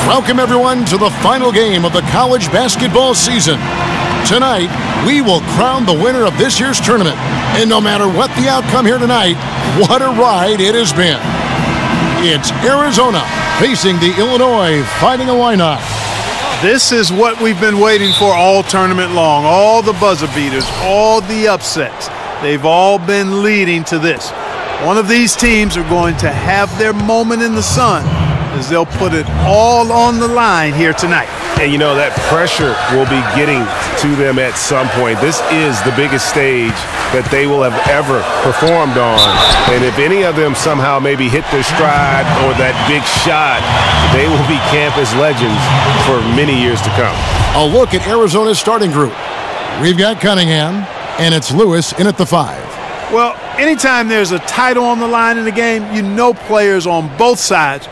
Welcome, everyone, to the final game of the college basketball season. Tonight, we will crown the winner of this year's tournament. And no matter what the outcome here tonight, what a ride it has been. It's Arizona facing the Illinois Fighting Illini. This is what we've been waiting for all tournament long. All the buzzer beaters, all the upsets. They've all been leading to this. One of these teams are going to have their moment in the sun as they'll put it all on the line here tonight. And you know, that pressure will be getting to them at some point. This is the biggest stage that they will have ever performed on. And if any of them somehow maybe hit their stride or that big shot, they will be campus legends for many years to come. A look at Arizona's starting group. We've got Cunningham, and it's Lewis in at the 5. Well, anytime there's a title on the line in the game, you know players on both sides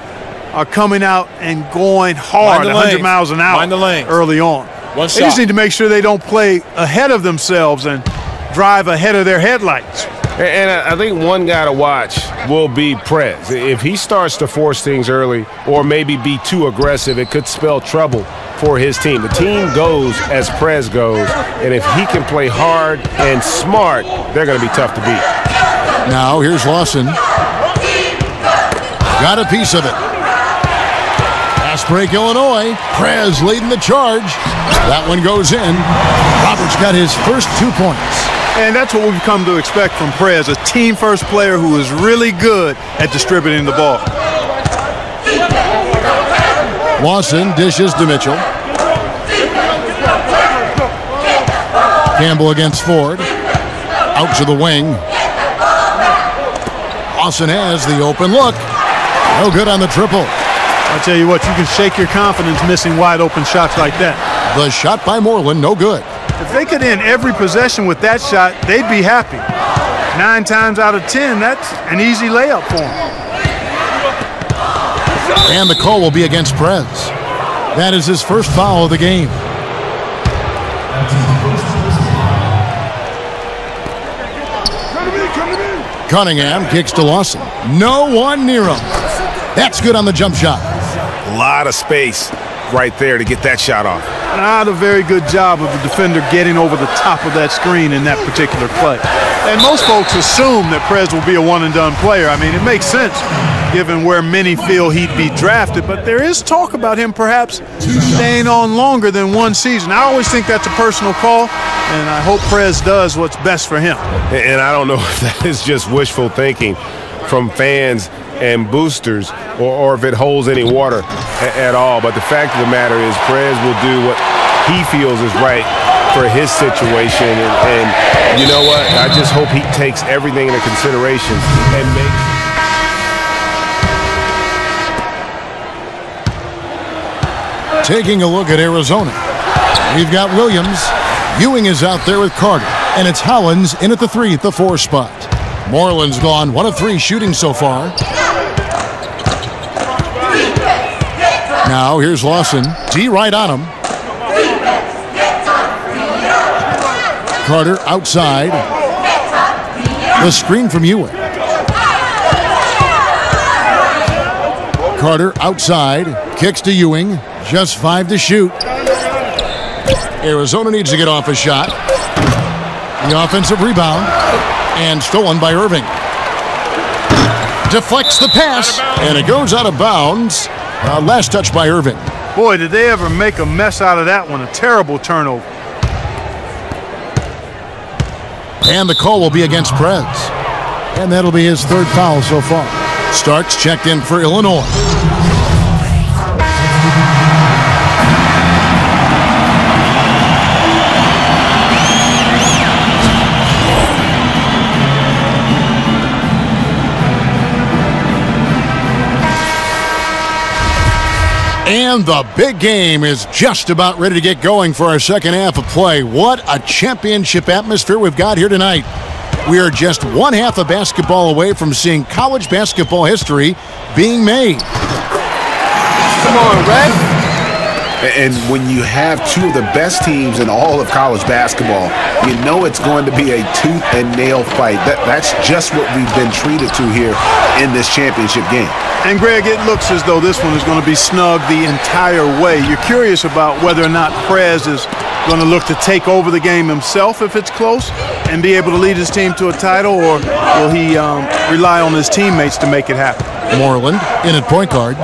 are coming out and going hard 100 miles an hour early on. They just need to make sure they don't play ahead of themselves and drive ahead of their headlights. And I think one guy to watch will be Prez. If he starts to force things early or maybe be too aggressive, it could spell trouble for his team. The team goes as Prez goes, and if he can play hard and smart, they're going to be tough to beat. Now here's Lawson. Got a piece of it. Fast break Illinois. Prez leading the charge. That one goes in. Roberts got his first 2 points. And that's what we've come to expect from Prez, a team-first player who is really good at distributing the ball. Lawson dishes to Mitchell. Campbell against Ford. Out to the wing. Lawson has the open look. No good on the triple. I'll tell you what, you can shake your confidence missing wide-open shots like that. The shot by Moreland, no good. If they could end every possession with that shot, they'd be happy. 9 times out of 10, that's an easy layup for them. And the call will be against Prez. That is his first foul of the game. Cunningham kicks to Lawson. No one near him. That's good on the jump shot. A lot of space right there to get that shot off. Not a very good job of the defender getting over the top of that screen in that particular play. And most folks assume that Prez will be a one-and-done player. I mean, it makes sense given where many feel he'd be drafted, but there is talk about him perhaps staying on longer than 1 season. I always think that's a personal call, and I hope Prez does what's best for him. And I don't know if that is just wishful thinking from fans and boosters, or if it holds any water at all. But the fact of the matter is Prez will do what he feels is right for his situation. And you know what? I just hope he takes everything into consideration and makes. Taking a look at Arizona. We've got Williams. Ewing is out there with Carter. And it's Hollins in at the 3 at the 4 spot. Moreland's gone 1 of 3 shooting so far. Now here's Lawson. D right on him. Carter outside. The screen from Ewing. Carter outside. Kicks to Ewing. Just 5 to shoot. Arizona needs to get off a shot. The offensive rebound. And stolen by Irving. Deflects the pass. And it goes out of bounds. Last touch by Irving. Boy, did they ever make a mess out of that one. A terrible turnover. And the call will be against Prez. And that'll be his 3rd foul so far. Starks checked in for Illinois. And the big game is just about ready to get going for our second half of play. What a championship atmosphere we've got here tonight. We are just 1/2 of basketball away from seeing college basketball history being made. Come on, Red. And when you have 2 of the best teams in all of college basketball, you know it's going to be a tooth and nail fight. That's just what we've been treated to here in this championship game. And Greg, it looks as though this one is going to be snug the entire way. You're curious about whether or not Prez is going to look to take over the game himself if it's close and be able to lead his team to a title, or will he rely on his teammates to make it happen? Moreland in at point guard.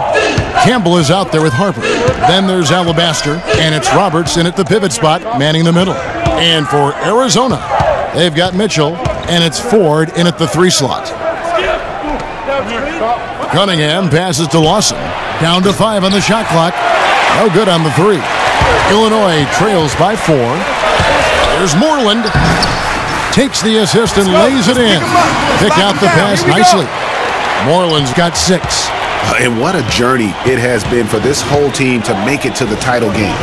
Campbell is out there with Harper. Then there's Alabaster, and it's Roberts in at the pivot spot, manning the middle. And for Arizona, they've got Mitchell, and it's Ford in at the 3 slot. Cunningham passes to Lawson. Down to 5 on the shot clock. No good on the 3. Illinois trails by 4. There's Moreland. Takes the assist and lays it in. Pick out the pass nicely. Moreland's got 6. And what a journey it has been for this whole team to make it to the title game.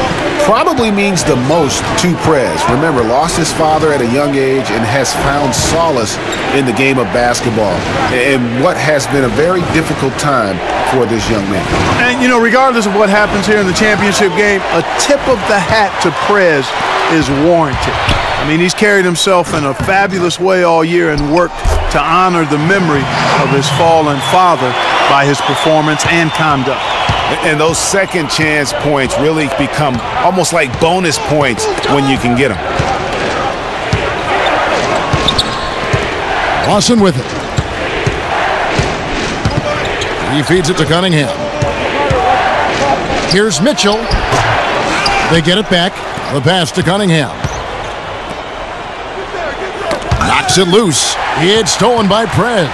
Probably means the most to Prez. Remember, lost his father at a young age and has found solace in the game of basketball. And what has been a very difficult time for this young man. And, you know, regardless of what happens here in the championship game, a tip of the hat to Prez is warranted. I mean, he's carried himself in a fabulous way all year and worked to honor the memory of his fallen father by his performance and conduct. And those second chance points really become almost like bonus points when you can get them. Lawson with it. He feeds it to Cunningham. Here's Mitchell. They get it back. The pass to Cunningham. Knocks it loose. It's stolen by Prez.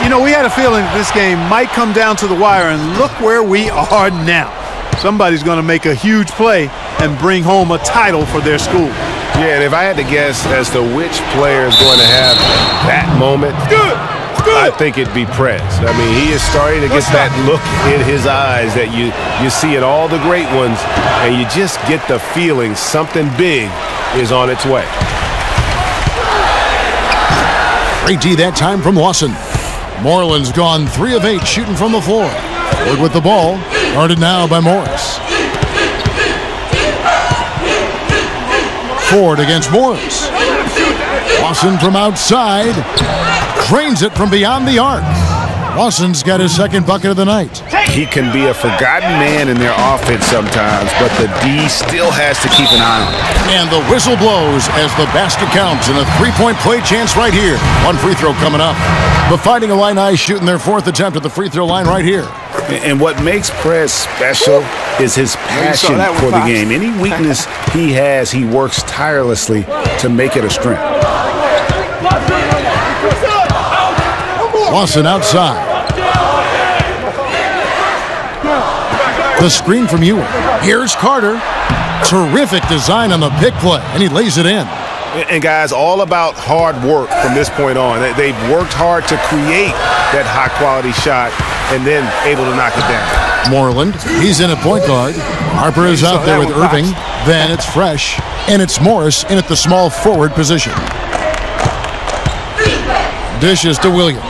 You know, we had a feeling that this game might come down to the wire, and look where we are now. Somebody's going to make a huge play and bring home a title for their school. Yeah, and if I had to guess as to which player is going to have that moment, I think it'd be Prez. I mean, he is starting to get that look in his eyes that you see in all the great ones, and you just get the feeling something big is on its way. Great D that time from Lawson. Moreland's gone 3 of 8 shooting from the floor. Ford with the ball, guarded now by Morris. Ford against Morris. Lawson from outside. Drains it from beyond the arc. Lawson's got his second bucket of the night. He can be a forgotten man in their offense sometimes, but the D still has to keep an eye on him. And the whistle blows as the basket counts, and a 3-point play chance right here. One free throw coming up. The Fighting Illini shooting their 4th attempt at the free throw line right here. And what makes Prez special is his passion for the game. Any weakness he has, he works tirelessly to make it a strength. Lawson outside. The screen from Ewing. Here's Carter. Terrific design on the pick play, and he lays it in. And guys, all about hard work from this point on. They've worked hard to create that high-quality shot and then able to knock it down. Moreland, he's in at point guard. Harper is out there with Irving. Then it's Fresh, and it's Morris in at the small forward position. Dishes to Williams.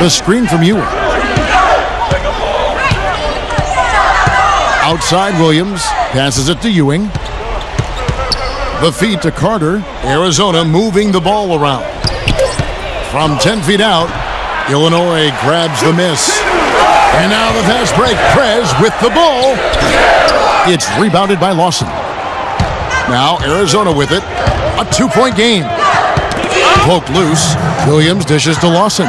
The screen from Ewing. Outside Williams, passes it to Ewing. The feed to Carter. Arizona moving the ball around. From 10 feet out, Illinois grabs the miss. And now the fast break. Prez with the ball. It's rebounded by Lawson. Now Arizona with it. A 2-point game. Poked loose. Williams dishes to Lawson.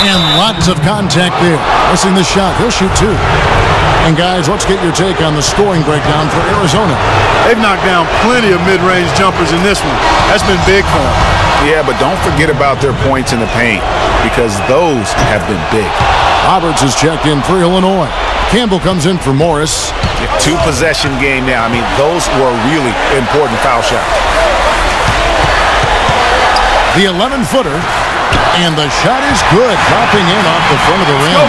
And lots of contact there. Missing the shot. He'll shoot 2. And guys, let's get your take on the scoring breakdown for Arizona. They've knocked down plenty of mid-range jumpers in this one. That's been big for them. Yeah, but don't forget about their points in the paint, because those have been big. Roberts is checked in for Illinois. Campbell comes in for Morris. 2-possession game now. I mean, those were really important foul shots. The 11-footer. And the shot is good, dropping in off the front of the rim.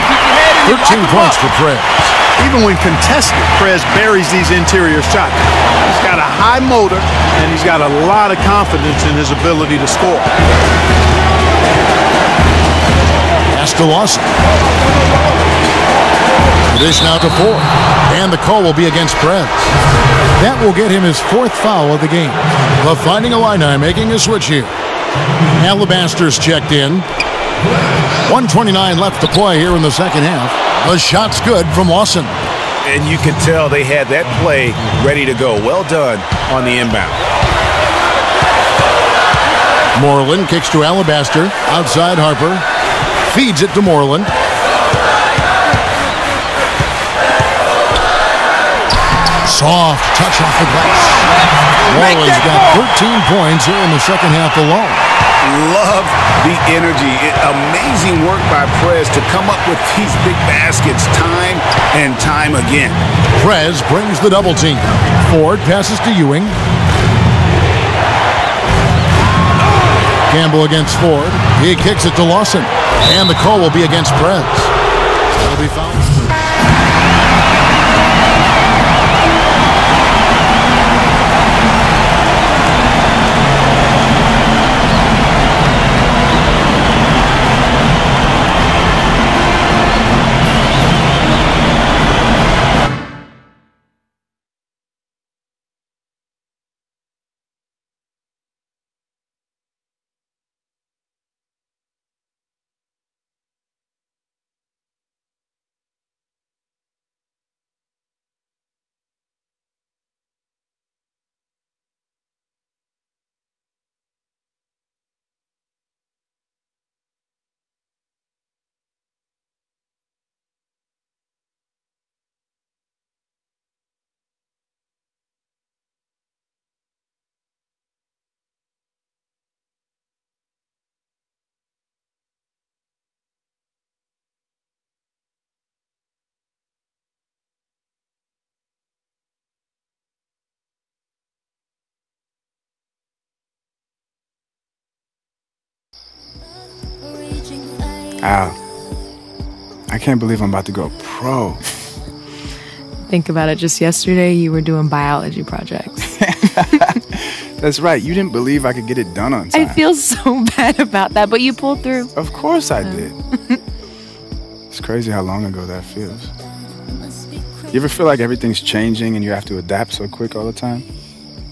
13 points for Prez. Even when contested, Prez buries these interior shots. He's got a high motor, and he's got a lot of confidence in his ability to score. Pass to Lawson. Dish now to Ford. And the call will be against Prez. That will get him his 4th foul of the game. The Fighting Illini making a switch here. Alabaster's checked in. 1:29 left to play here in the second half. The shot's good from Lawson. And you can tell they had that play ready to go. Well done on the inbound. Moreland kicks to Alabaster. Outside Harper. Feeds it to Moreland. Soft touch off the glass. Moreland's got 13 points here in the second half alone. Love the energy. Amazing work by Prez to come up with these big baskets time and time again. Prez brings the double team. Ford passes to Ewing. Campbell against Ford. He kicks it to Lawson. And the call will be against Prez. That'll be fouled. Al, I can't believe I'm about to go pro. Think about it. Just yesterday, you were doing biology projects. That's right. You didn't believe I could get it done on time. I feel so bad about that, but you pulled through. Of course I did. It's crazy how long ago that feels. You ever feel like everything's changing and you have to adapt so quick all the time?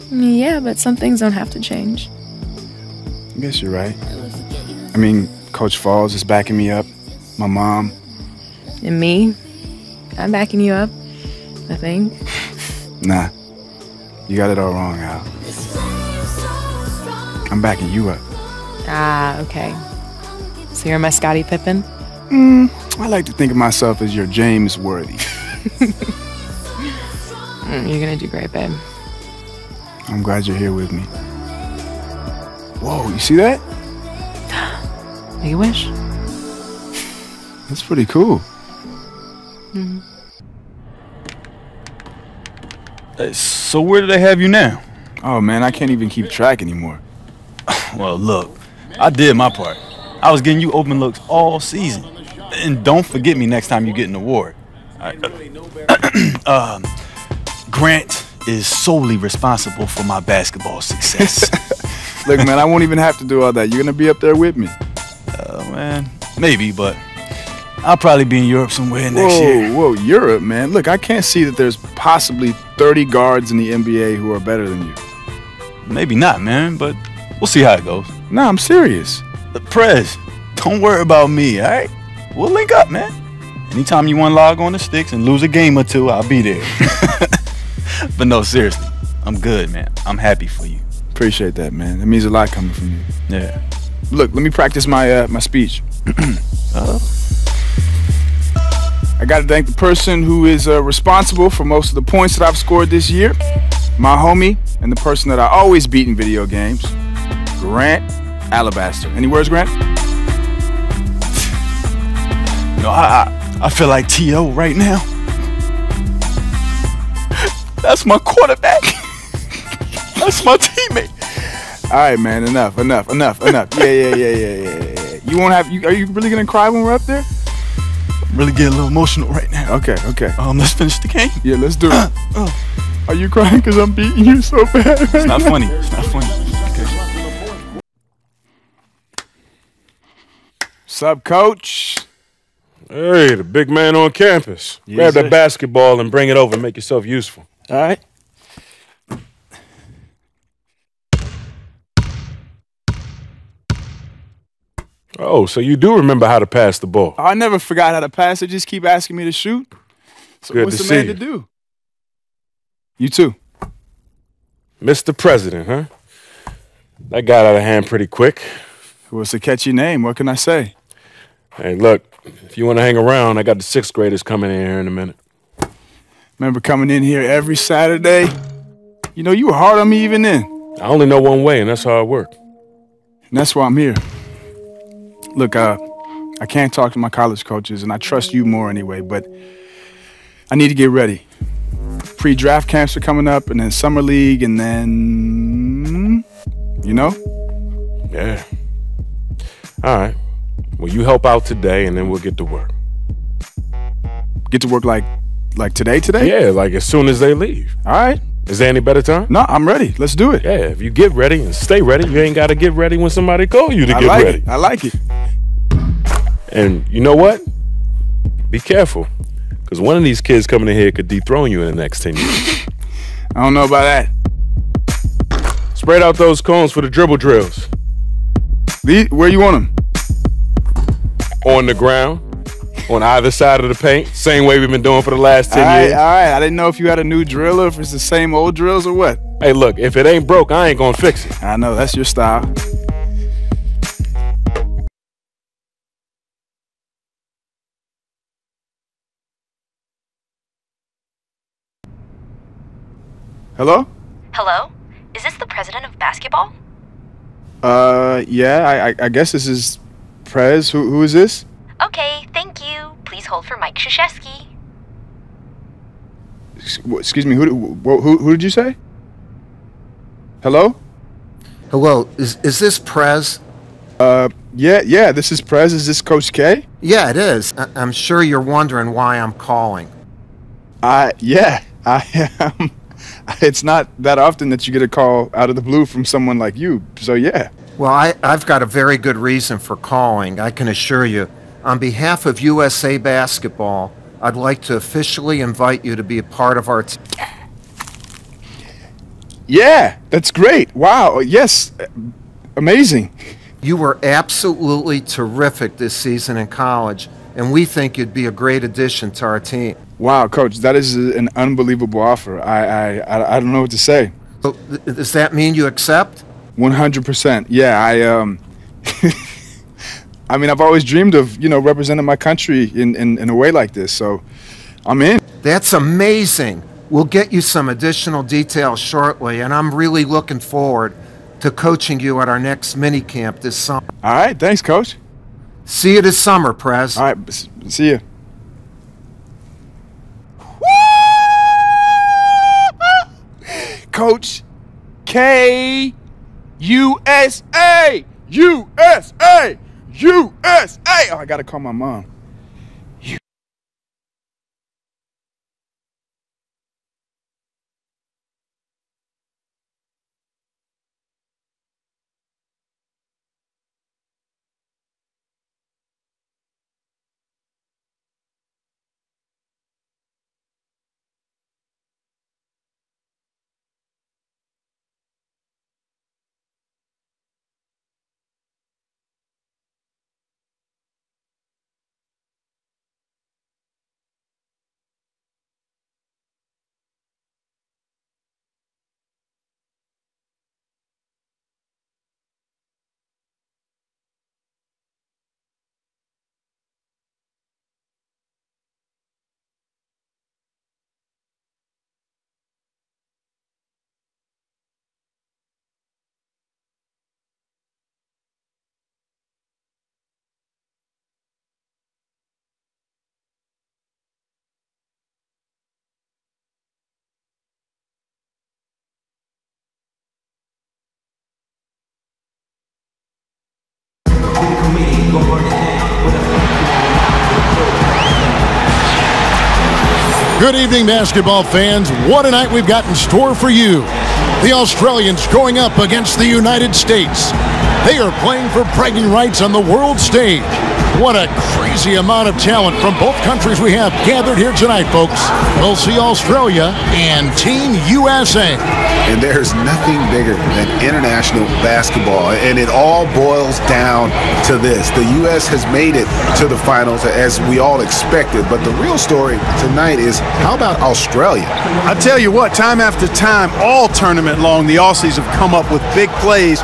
Yeah, but some things don't have to change. I guess you're right. I mean, Coach Falls is backing me up. My mom. And me? I'm backing you up, I think. Nah. You got it all wrong, Al. I'm backing you up. Ah, okay. So you're my Scottie Pippen? I like to think of myself as your James Worthy. You're gonna do great, babe. I'm glad you're here with me. Whoa, you see that? Make a wish. That's pretty cool. So where do they have you now? Oh, man, I can't even keep track anymore. Well, look, I did my part. I was getting you open looks all season. And don't forget me next time you get an award. Grant is solely responsible for my basketball success. Look, man, I won't even have to do all that. You're going to be up there with me. Man, maybe, but I'll probably be in Europe somewhere next year. Whoa, Europe, man. Look, I can't see that there's possibly 30 guards in the NBA who are better than you. Maybe not, man, but we'll see how it goes. Nah, I'm serious. Prez, don't worry about me, all right? We'll link up, man. Anytime you want to log on the sticks and lose a game or two, I'll be there. But no, seriously, I'm good, man. I'm happy for you. Appreciate that, man. That means a lot coming from you. Yeah. Look, let me practice my my speech. I got to thank the person who is responsible for most of the points that I've scored this year. My homie and the person that I always beat in video games, Grant Alabaster. Any words, Grant? You know, I feel like T.O. right now. That's my quarterback. That's my teammate. All right, man. Enough. Yeah. You won't have. Are you really gonna cry when we're up there? I'm really getting a little emotional right now. Okay. Let's finish the game. Yeah, let's do it. Are you crying because I'm beating you so bad? It's not funny. It's not funny. Okay. What's up, Coach? Hey, the big man on campus. Yes, Grab sir. that basketball and bring it over and make yourself useful. All right. Oh, so you do remember how to pass the ball. I never forgot how to pass. They just keep asking me to shoot. So Good what's to the man see to you. do? You too. Mr. President, huh? That got out of hand pretty quick. What's a catchy name? What can I say? Hey, look, if you want to hang around, I got the 6th graders coming in here in a minute. Remember coming in here every Saturday? You know, you were hard on me even then. I only know one way, and that's how I work. And that's why I'm here. Look, I can't talk to my college coaches, and I trust you more anyway, but I need to get ready. Pre-draft camps are coming up, and then summer league, and then, you know? Yeah. All right. Well, you help out today, and then we'll get to work. Get to work like today? Yeah, like as soon as they leave. All right. Is there any better time? No, I'm ready. Let's do it. Yeah, if you get ready and stay ready, you ain't got to get ready when somebody call you to get like ready. it. I like it. And you know what? Be careful, because one of these kids coming in here could dethrone you in the next 10 years. I don't know about that. Spread out those cones for the dribble drills. Where you want them? On the ground, on either side of the paint, same way we've been doing for the last 10 years. All right. I didn't know if you had a new drill or if it's the same old drills or what. Hey, look, if it ain't broke, I ain't gonna fix it. I know, that's your style. Hello? Hello? Is this the president of basketball? Yeah, I guess this is Prez. Who is this? Okay, thank you. Please hold for Mike Krzyzewski. Excuse me, who did you say? Hello? Hello, is this Prez? Yeah, this is Prez. Is this Coach K? Yeah, it is. I'm sure you're wondering why I'm calling. Yeah, I am. It's not that often that you get a call out of the blue from someone like you, so yeah. Well, I've got a very good reason for calling, I can assure you. On behalf of USA Basketball, I'd like to officially invite you to be a part of our team. Yeah, that's great. Wow, yes, amazing. You were absolutely terrific this season in college, and we think you'd be a great addition to our team. Wow, Coach, that is an unbelievable offer. I don't know what to say. So, does that mean you accept? 100%. Yeah, I mean, I've always dreamed of, representing my country in a way like this, so I'm in. That's amazing. We'll get you some additional details shortly, and I'm really looking forward to coaching you at our next mini camp this summer. All right, thanks, Coach. See you this summer, Prez. All right, see you. Coach K, USA, USA, USA. Oh, I gotta call my mom. Good evening, basketball fans. What a night we've got in store for you. The Australians going up against the United States. They are playing for bragging rights on the world stage. What a crazy amount of talent from both countries we have gathered here tonight, folks. We'll see Australia and Team USA. And there's nothing bigger than international basketball, and it all boils down to this. The U.S. has made it to the finals as we all expected, but the real story tonight is, how about Australia? I tell you what, time after time, all tournament long, the Aussies have come up with big plays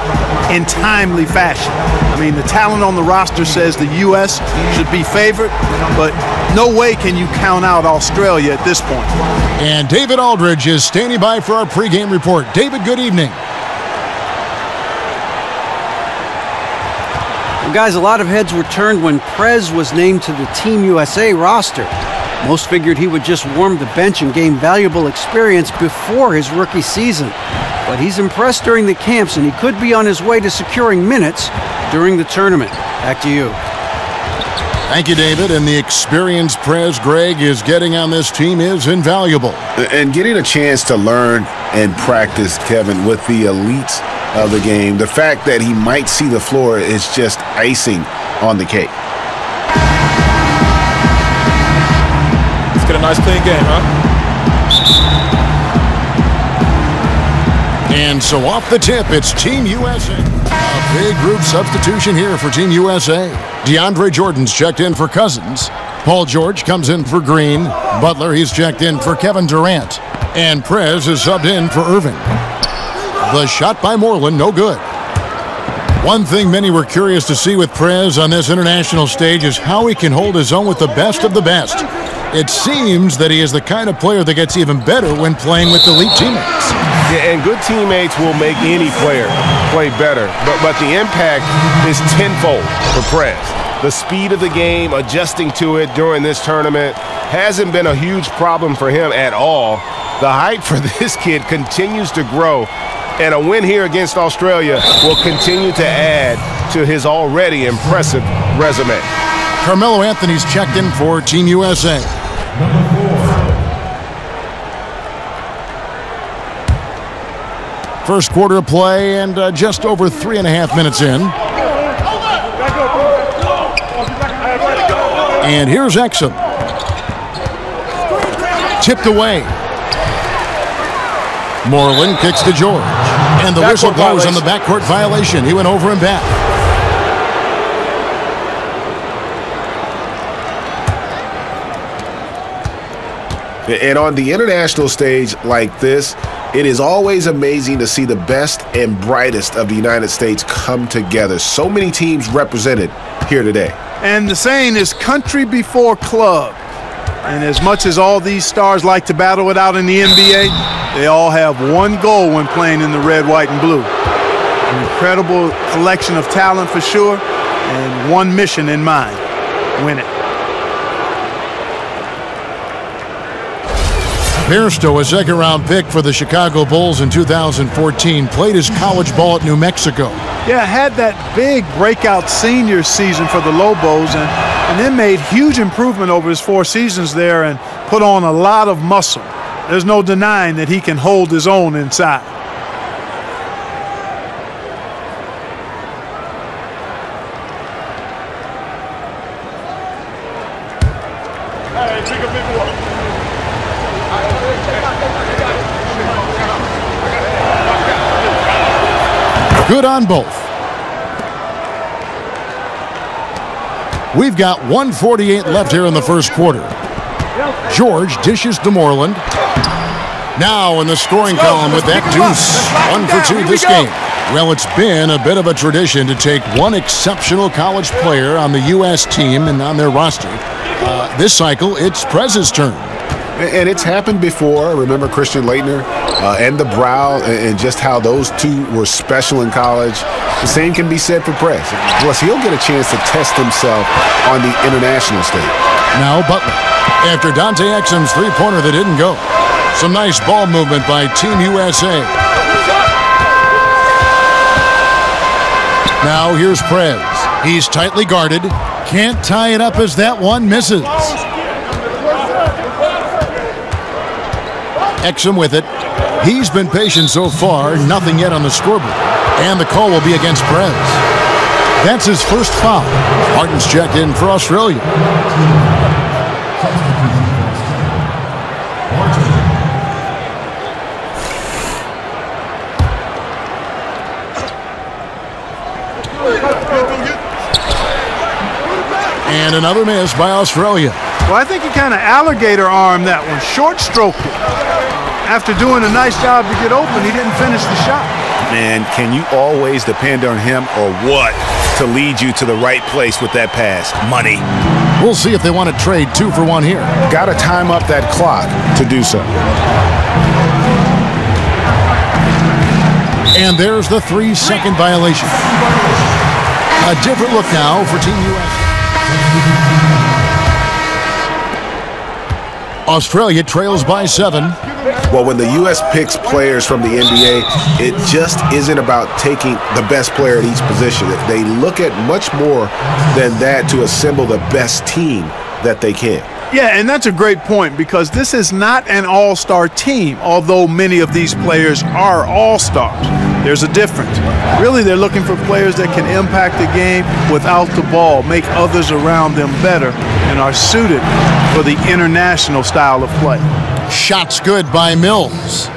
in timely fashion. I mean, the talent on the roster says the U.S. should be favored, but no way can you count out Australia at this point. And David Aldridge is standing by for our pregame report. David, good evening. Well, guys, a lot of heads were turned when Prez was named to the Team USA roster. Most figured he would just warm the bench and gain valuable experience before his rookie season. But he's impressed during the camps, and he could be on his way to securing minutes during the tournament. Back to you. Thank you, David. And the experience Prez Greg is getting on this team is invaluable. And getting a chance to learn and practice, Kevin, with the elites of the game, the fact that he might see the floor is just icing on the cake. Let's get a nice clean game, huh? And so off the tip, it's Team USA. A big group substitution here for Team USA. DeAndre Jordan's checked in for Cousins. Paul George comes in for Green. Butler, he's checked in for Kevin Durant. And Prez is subbed in for Irving. The shot by Moreland, no good. One thing many were curious to see with Prez on this international stage is how he can hold his own with the best of the best. It seems that he is the kind of player that gets even better when playing with elite teammates. Yeah, and good teammates will make any player play better. But the impact is tenfold for Prez. The speed of the game, adjusting to it during this tournament, hasn't been a huge problem for him at all. The height for this kid continues to grow, and a win here against Australia will continue to add to his already impressive resume. Carmelo Anthony's checked in for Team USA. First quarter of play and just over 3.5 minutes in. And here's Exum. Tipped away. Moreland kicks to George. And the whistle blows on the backcourt violation. He went over and back. And on the international stage like this, it is always amazing to see the best and brightest of the United States come together. So many teams represented here today. And the saying is country before club. And as much as all these stars like to battle it out in the NBA, they all have one goal when playing in the red, white, and blue. An incredible collection of talent for sure, and one mission in mind: win it. Bairstow, a second-round pick for the Chicago Bulls in 2014, played his college ball at New Mexico. Yeah, had that big breakout senior season for the Lobos and then made huge improvement over his 4 seasons there and put on a lot of muscle. There's no denying that he can hold his own inside. Good on both. We've got 1:48 left here in the first quarter. George dishes to Moreland. Now in the scoring column with that deuce. 1 for 2 this game. Well, it's been a bit of a tradition to take one exceptional college player on the U.S. team and on their roster. This cycle, it's Prez's turn. And it's happened before. Remember Christian Laettner and the Brow, and just how those two were special in college. The same can be said for Prez. Plus, he'll get a chance to test himself on the international stage. Now Butler. After Dante Exum's three-pointer that didn't go. Some nice ball movement by Team USA. Now here's Prez. He's tightly guarded. Can't tie it up as that one misses. Exum with it. He's been patient so far. Nothing yet on the scoreboard. And the call will be against Prez. That's his first foul. Martin's checked in for Australia. And another miss by Australia. Well, I think he kind of alligator armed that one, short stroked it. After doing a nice job to get open, he didn't finish the shot. Man, can you always depend on him or what to lead you to the right place with that pass? Money. We'll see if they want to trade 2 for 1 here. Got to time up that clock to do so. And there's the 3-second violation. A different look now for Team USA. Australia trails by 7. Well, when the U.S. picks players from the NBA, it just isn't about taking the best player at each position. They look at much more than that to assemble the best team that they can. Yeah, and that's a great point because this is not an all-star team, although many of these players are all-stars. There's a difference. Really, they're looking for players that can impact the game without the ball, make others around them better, and are suited for the international style of play. Shots good by Mills.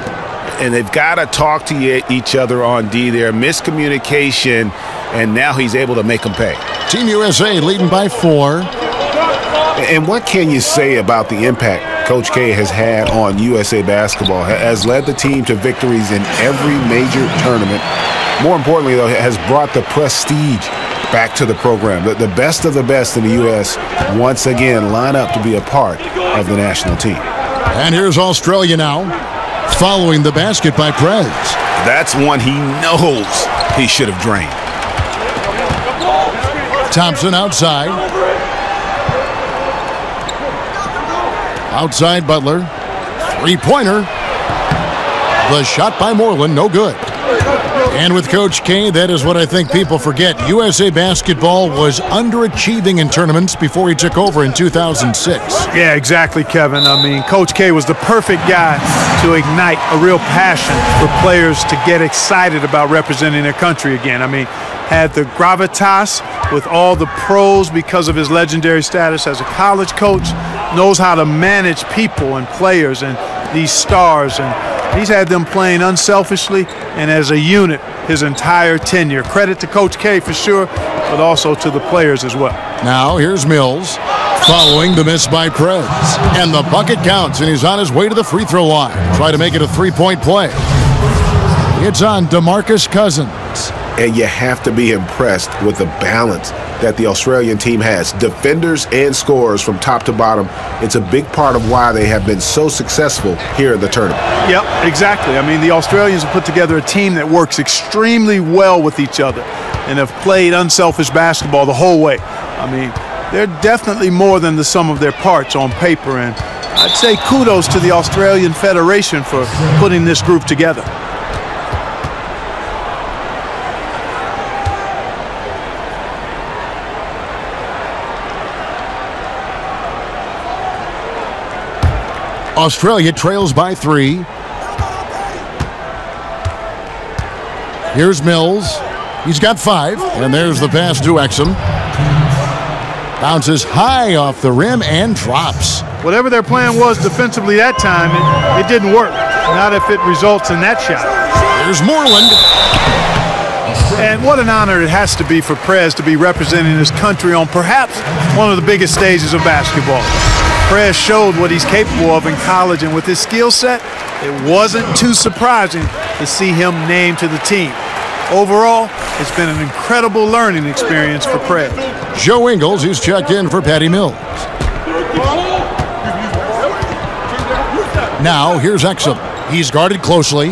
And they've got to talk to each other on D there. Miscommunication, and now he's able to make them pay. Team USA leading by 4. And what can you say about the impact Coach K has had on USA basketball? Has led the team to victories in every major tournament. More importantly, though, has brought the prestige back to the program. The best of the best in the U.S. once again line up to be a part of the national team. And here's Australia now, following the basket by Prez. That's one he knows he should have drained. Thompson outside. Outside Butler. 3-pointer. The shot by Moreland, no good. And with Coach K, that is what I think people forget. USA basketball was underachieving in tournaments before he took over in 2006. Yeah, exactly, Kevin. I mean, Coach K was the perfect guy to ignite a real passion for players to get excited about representing their country again. I mean, had the gravitas with all the pros because of his legendary status as a college coach, knows how to manage people and players and these stars, and he's had them playing unselfishly and as a unit his entire tenure. Credit to Coach K for sure, but also to the players as well. Now here's Mills following the miss by Prez. And the bucket counts, and he's on his way to the free throw line. Try to make it a 3-point play. It's on DeMarcus Cousins. And you have to be impressed with the balance that the Australian team has. Defenders and scorers from top to bottom. It's a big part of why they have been so successful here in the tournament. Yep, exactly. I mean, the Australians have put together a team that works extremely well with each other and have played unselfish basketball the whole way. I mean, they're definitely more than the sum of their parts on paper, and I'd say kudos to the Australian Federation for putting this group together. Australia trails by 3. Here's Mills. He's got 5. And there's the pass to Exum. Bounces high off the rim and drops. Whatever their plan was defensively that time, it didn't work. Not if it results in that shot. There's Moreland. And what an honor it has to be for Prez to be representing his country on perhaps one of the biggest stages of basketball. Prez showed what he's capable of in college, and with his skill set, it wasn't too surprising to see him named to the team. Overall, it's been an incredible learning experience for Prez. Joe Ingles, who's checked in for Patty Mills. Now, here's Exum. He's guarded closely,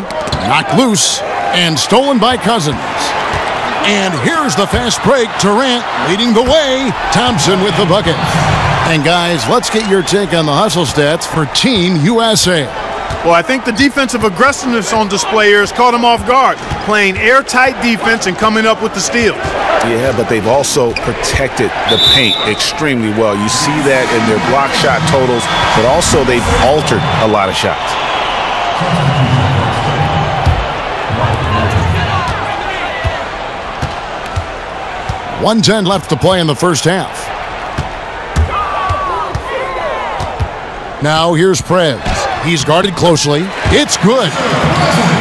knocked loose, and stolen by Cousins. And here's the fast break. Durant leading the way. Thompson with the bucket. And guys, let's get your take on the hustle stats for Team USA. Well, I think the defensive aggressiveness on display here has caught them off guard, playing airtight defense and coming up with the steals. Yeah, but they've also protected the paint extremely well. You see that in their block shot totals, but also they've altered a lot of shots. 1:10 left to play in the first half. Now here's Prez. He's guarded closely. It's good.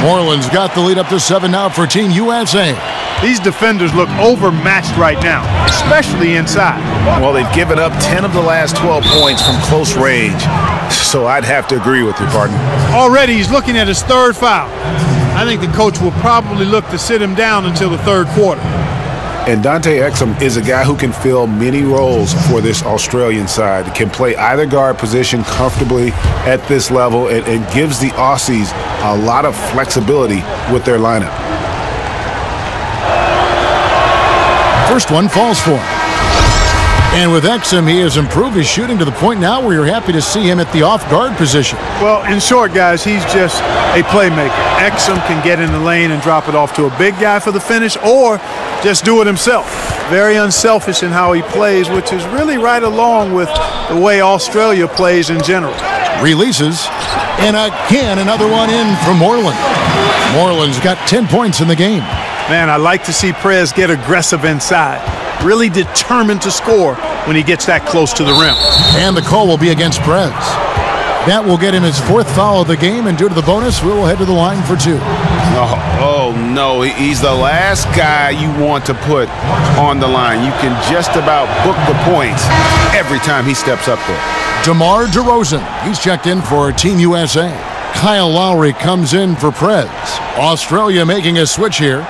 Moreland's got the lead up to 7 now for Team USA. These defenders look overmatched right now, especially inside. Well, they've given up 10 of the last 12 points from close range, so I'd have to agree with you, partner. Already he's looking at his third foul. I think the coach will probably look to sit him down until the third quarter. And Dante Exum is a guy who can fill many roles for this Australian side. Can play either guard position comfortably at this level and gives the Aussies a lot of flexibility with their lineup. First one falls for him. And with Exum, he has improved his shooting to the point now where you're happy to see him at the off-guard position. Well, in short, guys, he's just a playmaker. Exum can get in the lane and drop it off to a big guy for the finish, or just do it himself. Very unselfish in how he plays, which is really right along with the way Australia plays in general. Releases, and again, another one in from Moreland. Moreland's got 10 points in the game. Man, I like to see Prez get aggressive inside. Really determined to score when he gets that close to the rim. And the call will be against Prez. That will get him his 4th foul of the game, and due to the bonus, we will head to the line for 2. Oh, no, he's the last guy you want to put on the line. You can just about book the points every time he steps up there. DeMar DeRozan, he's checked in for Team USA. Kyle Lowry comes in for Prez. Australia making a switch here.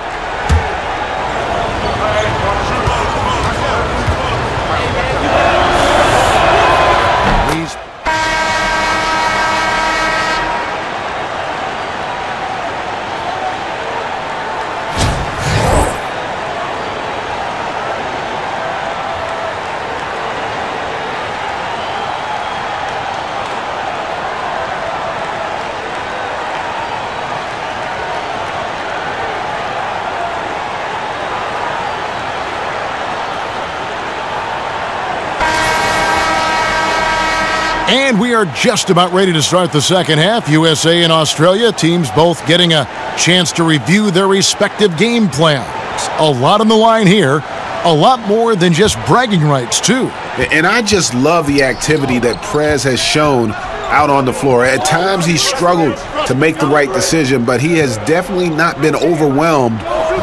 And we are just about ready to start the second half. USA and Australia, teams both getting a chance to review their respective game plans. A lot on the line here. A lot more than just bragging rights, too. And I just love the activity that Prez has shown out on the floor. At times he struggled to make the right decision, but he has definitely not been overwhelmed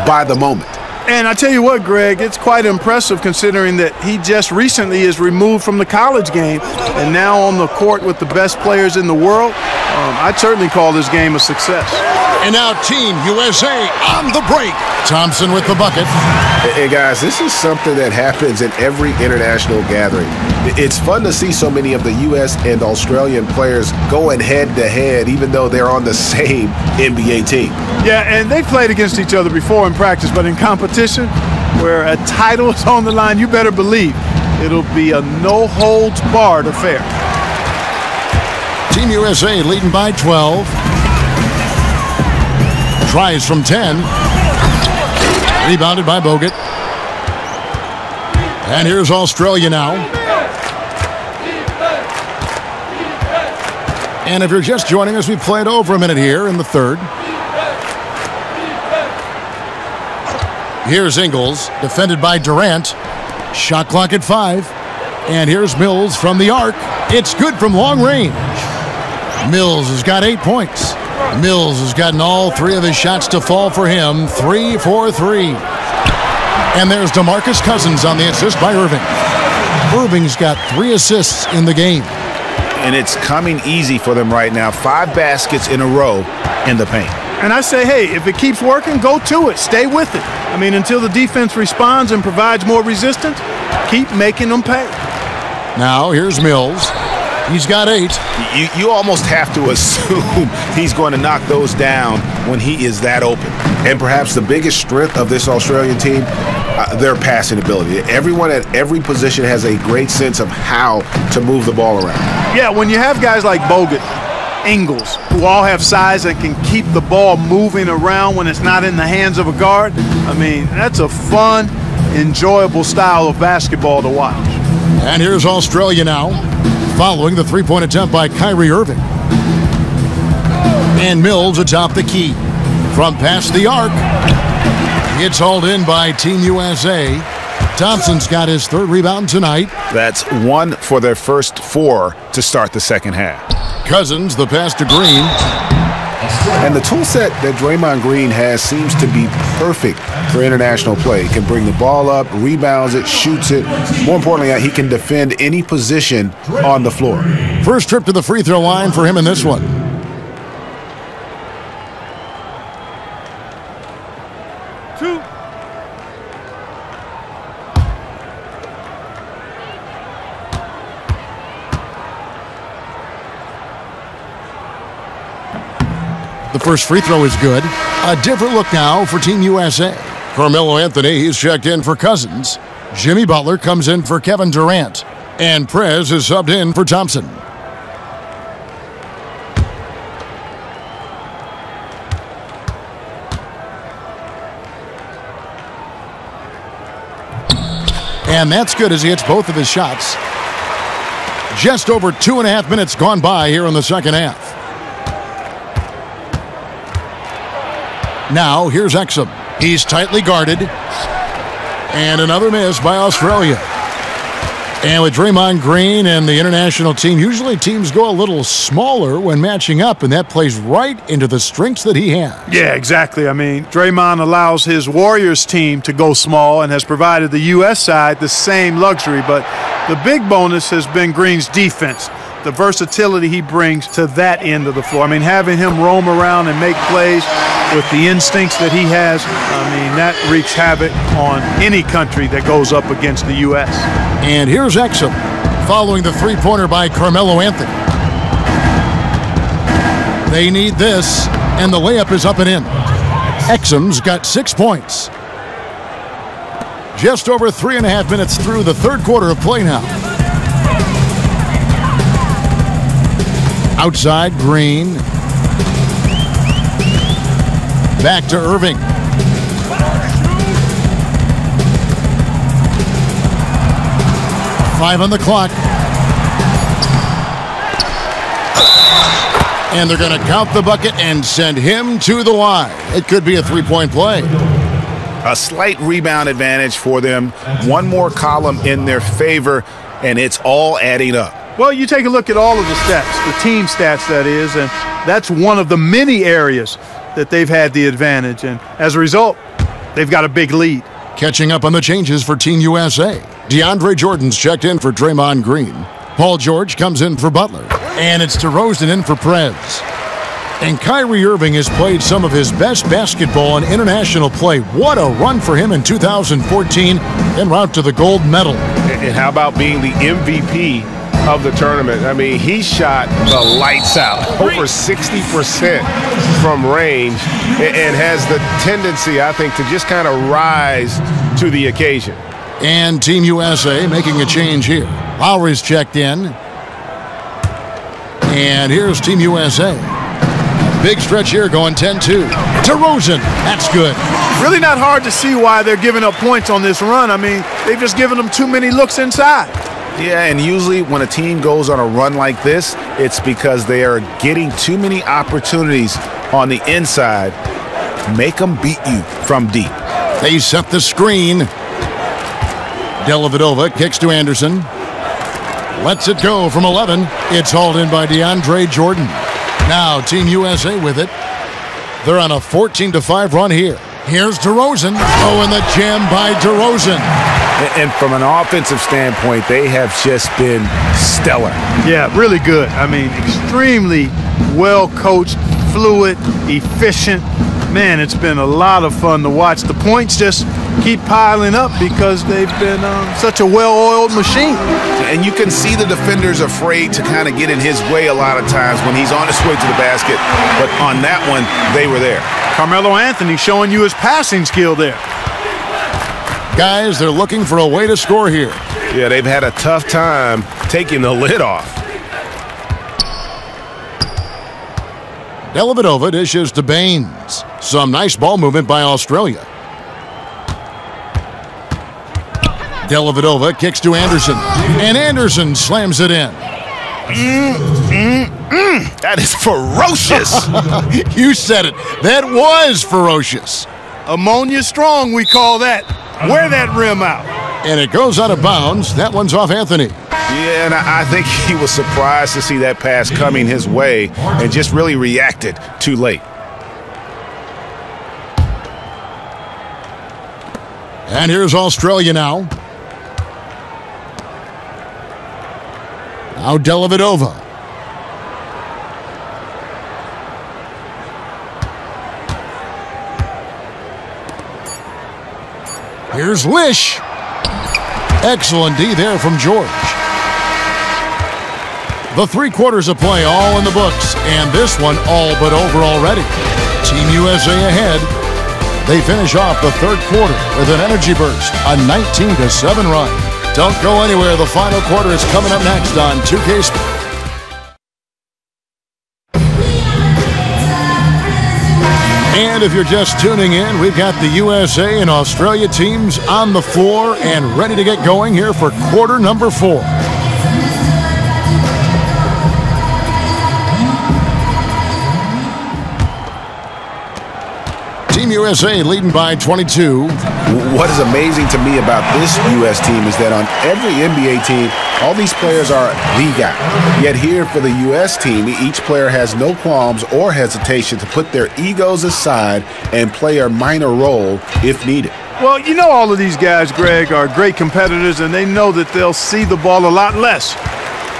by the moment. And I tell you what, Greg, it's quite impressive considering that he just recently is removed from the college game and now on the court with the best players in the world. I'd certainly call this game a success. And now Team USA on the break. Thompson with the bucket. Hey, guys, this is something that happens in every international gathering. It's fun to see so many of the U.S. and Australian players going head-to-head, even though they're on the same NBA team. Yeah, and they've played against each other before in practice, but in competition, where a title is on the line, you better believe it'll be a no-holds-barred affair. Team USA leading by 12. Tries from 10. Rebounded by Bogut. And here's Australia now. And if you're just joining us, we played over a minute here in the third. Here's Ingles, defended by Durant. Shot clock at 5. And here's Mills from the arc. It's good from long range. Mills has got 8 points. Mills has gotten all 3 of his shots to fall for him. 3 for 3. And there's DeMarcus Cousins on the assist by Irving. Irving's got 3 assists in the game. And it's coming easy for them right now. 5 baskets in a row in the paint. And I say, hey, if it keeps working, go to it. Stay with it. I mean, until the defense responds and provides more resistance, keep making them pay. Now, here's Mills. He's got 8. You almost have to assume he's going to knock those down when he is that open. And perhaps the biggest strength of this Australian team, their passing ability. Everyone at every position has a great sense of how to move the ball around. Yeah, when you have guys like Bogut, Ingles, who all have size and can keep the ball moving around when it's not in the hands of a guard, I mean, that's a fun, enjoyable style of basketball to watch. And here's Australia now, following the three-point attempt by Kyrie Irving. And Mills atop the key. From past the arc. It's hauled in by Team USA. Thompson's got his 3rd rebound tonight. That's 1 for their first 4 to start the second half. Cousins, the pass to Green. And the tool set that Draymond Green has seems to be perfect for international play. He can bring the ball up, rebounds it, shoots it. More importantly, he can defend any position on the floor. First trip to the free throw line for him in this one. The first free throw is good. A different look now for Team USA. Carmelo Anthony, he's checked in for Cousins. Jimmy Butler comes in for Kevin Durant. And Prez is subbed in for Thompson. And that's good as he hits both of his shots. Just over 2.5 minutes gone by here in the second half. Now, here's Exum. He's tightly guarded. And another miss by Australia. And with Draymond Green and the international team, usually teams go a little smaller when matching up, and that plays right into the strengths that he has. Yeah, exactly. I mean, Draymond allows his Warriors team to go small and has provided the U.S. side the same luxury. But the big bonus has been Green's defense, the versatility he brings to that end of the floor. I mean, having him roam around and make plays with the instincts that he has, I mean, that wreaks havoc on any country that goes up against the U.S. And here's Exum, following the three-pointer by Carmelo Anthony. They need this, and the layup is up and in. Exum's got 6 points. Just over 3.5 minutes through the third quarter of play now. Outside, Green. Back to Irving. Five on the clock. And they're going to count the bucket and send him to the line. It could be a three-point play. A slight rebound advantage for them. One more column in their favor, and it's all adding up. Well, you take a look at all of the stats, the team stats, that is, and that's one of the many areas that they've had the advantage. And as a result, they've got a big lead. Catching up on the changes for Team USA. DeAndre Jordan's checked in for Draymond Green. Paul George comes in for Butler. And it's DeRozan in for Prez. And Kyrie Irving has played some of his best basketball in international play. What a run for him in 2014 en route to the gold medal. And how about being the MVP of the tournament? I mean, he shot the lights out, over 60% from range, and has the tendency, I think, to just kind of rise to the occasion. And Team USA making a change here. Lowry's checked in. And here's Team USA. Big stretch here going 10-2. DeRozan, that's good. Really not hard to see why they're giving up points on this run. I mean, they've just given them too many looks inside. Yeah, and usually when a team goes on a run like this, it's because they are getting too many opportunities on the inside. Make them beat you from deep. They set the screen. Dellavedova kicks to Anderson. Lets it go from 11. It's hauled in by DeAndre Jordan. Now Team USA with it. They're on a 14-5 run here. Here's DeRozan. Oh, and the jam by DeRozan. And from an offensive standpoint, they have just been stellar. Yeah, really good. I mean, extremely well-coached, fluid, efficient. Man, it's been a lot of fun to watch. The points just keep piling up because they've been such a well-oiled machine. And you can see the defenders afraid to kind of get in his way a lot of times when he's on his way to the basket. But on that one, they were there. Carmelo Anthony showing you his passing skill there. Guys, they're looking for a way to score here. Yeah, they've had a tough time taking the lid off. Dellavedova dishes to Baines. Some nice ball movement by Australia. Dellavedova kicks to Anderson. And Anderson slams it in. That is ferocious. You said it. That was ferocious. Ammonia strong, we call that. Wear that rim out. And it goes out of bounds. That one's off Anthony. Yeah, and I think he was surprised to see that pass coming his way and just really reacted too late. And here's Australia now. Now Dellavedova. Here's Lish. Excellent D there from George. The 3 quarters of play all in the books, and this one all but over already. Team USA ahead. They finish off the 3rd quarter with an energy burst, a 19-7 run. Don't go anywhere. The final quarter is coming up next on 2K Sports. And if you're just tuning in, we've got the USA and Australia teams on the floor and ready to get going here for quarter number 4. Team USA leading by 22. What is amazing to me about this U.S. team is that on every NBA team, all these players are the guy. Yet here for the U.S. team, each player has no qualms or hesitation to put their egos aside and play a minor role if needed. Well, you know all of these guys, Greg, are great competitors, and they know that they'll see the ball a lot less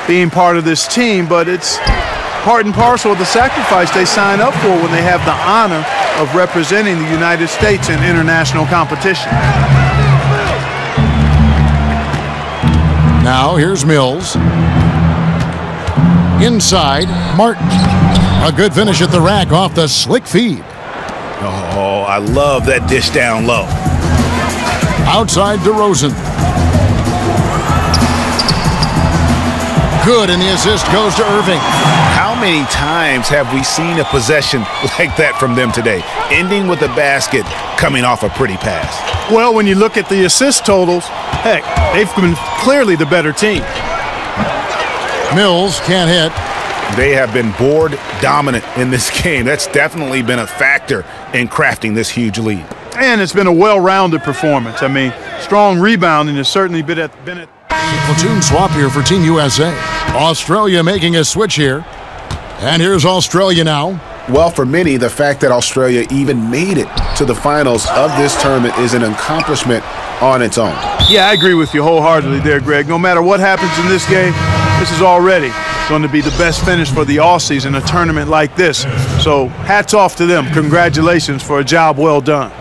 being part of this team, but it's part and parcel of the sacrifice they sign up for when they have the honor of representing the United States in international competition. Now here's Mills. Inside, Martin. A good finish at the rack off the slick feed. Oh, I love that dish down low. Outside DeRozan. Good, and the assist goes to Irving. How many times have we seen a possession like that from them today, ending with a basket coming off a pretty pass? Well, when you look at the assist totals, heck, they've been clearly the better team. Mills can't hit. They have been board dominant in this game. That's definitely been a factor in crafting this huge lead. And it's been a well-rounded performance. I mean, strong rebounding has certainly been at platoon swap here for Team USA. Australia making a switch here. And here's Australia now. Well, for many, the fact that Australia even made it to the finals of this tournament is an accomplishment on its own. Yeah, I agree with you wholeheartedly there, Greg. No matter what happens in this game, this is already going to be the best finish for the all-season, a tournament like this. So hats off to them. Congratulations for a job well done.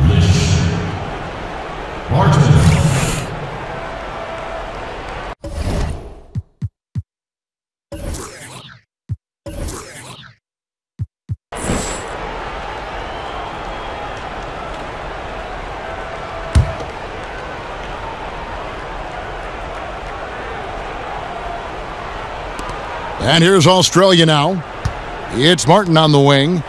And here's Australia now. It's Martin on the wing.